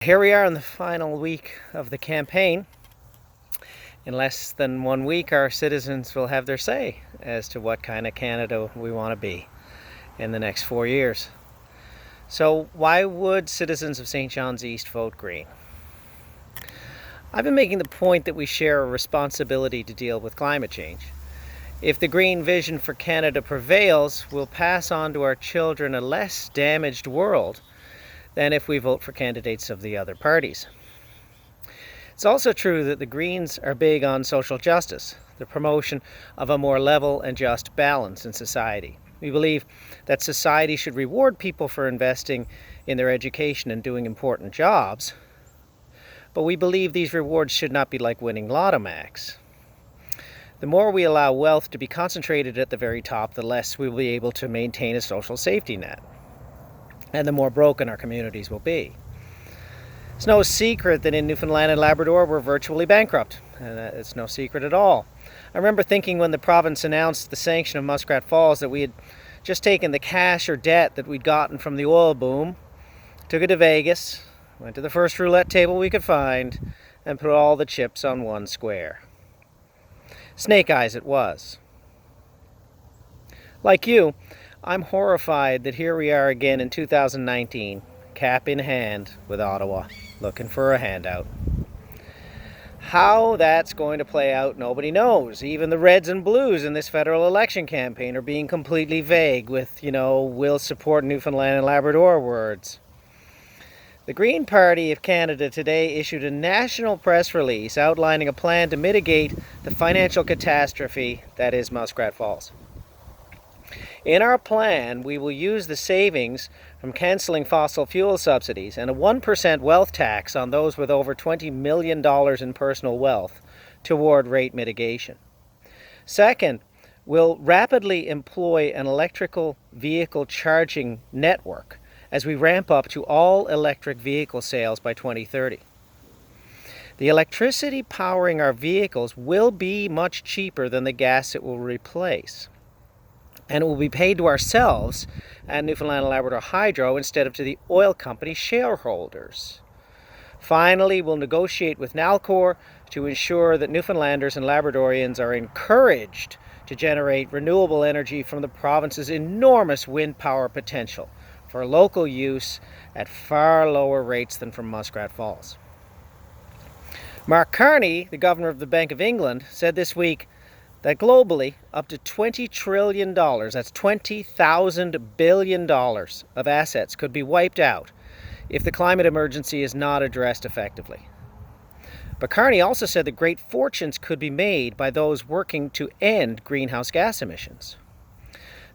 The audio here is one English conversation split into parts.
Here we are in the final week of the campaign. In less than 1 week, our citizens will have their say as to what kind of Canada we want to be in the next 4 years. So why would citizens of St. John's East vote Green? I've been making the point that we share a responsibility to deal with climate change. If the green vision for Canada prevails, we'll pass on to our children a less damaged world than if we vote for candidates of the other parties. It's also true that the Greens are big on social justice, the promotion of a more level and just balance in society. We believe that society should reward people for investing in their education and doing important jobs, but we believe these rewards should not be like winning Lotto Max. The more we allow wealth to be concentrated at the very top, the less we will be able to maintain a social safety net, and the more broken our communities will be. It's no secret that in Newfoundland and Labrador we're virtually bankrupt, and it's no secret at all. I remember thinking when the province announced the sanction of Muskrat Falls that we had just taken the cash or debt that we'd gotten from the oil boom, took it to Vegas, went to the first roulette table we could find, and put all the chips on one square. Snake eyes it was. Like you, I'm horrified that here we are again in 2019, cap in hand with Ottawa, looking for a handout. How that's going to play out, nobody knows. Even the Reds and Blues in this federal election campaign are being completely vague with, will support Newfoundland and Labrador words. The Green Party of Canada today issued a national press release outlining a plan to mitigate the financial catastrophe that is Muskrat Falls. In our plan, we will use the savings from cancelling fossil fuel subsidies and a 1% wealth tax on those with over $20 million in personal wealth toward rate mitigation. Second, we'll rapidly employ an electrical vehicle charging network as we ramp up to all electric vehicle sales by 2030. The electricity powering our vehicles will be much cheaper than the gas it will replace, and it will be paid to ourselves at Newfoundland and Labrador Hydro instead of to the oil company shareholders. Finally, we'll negotiate with Nalcor to ensure that Newfoundlanders and Labradorians are encouraged to generate renewable energy from the province's enormous wind power potential for local use at far lower rates than from Muskrat Falls. Mark Carney, the governor of the Bank of England, said this week that globally, up to $20 trillion, that's $20,000 billion of assets could be wiped out if the climate emergency is not addressed effectively. But Carney also said that great fortunes could be made by those working to end greenhouse gas emissions.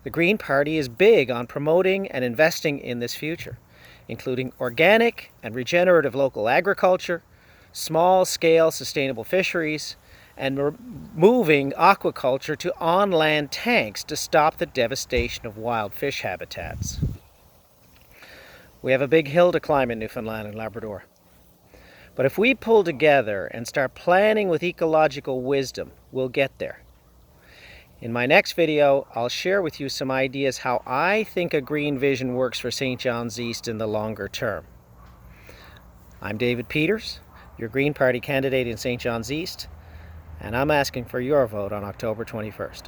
The Green Party is big on promoting and investing in this future, including organic and regenerative local agriculture, small-scale sustainable fisheries, and moving aquaculture to on-land tanks to stop the devastation of wild fish habitats. We have a big hill to climb in Newfoundland and Labrador. But if we pull together and start planning with ecological wisdom, we'll get there. In my next video, I'll share with you some ideas how I think a green vision works for St. John's East in the longer term. I'm David Peters, your Green Party candidate in St. John's East, and I'm asking for your vote on October 21st.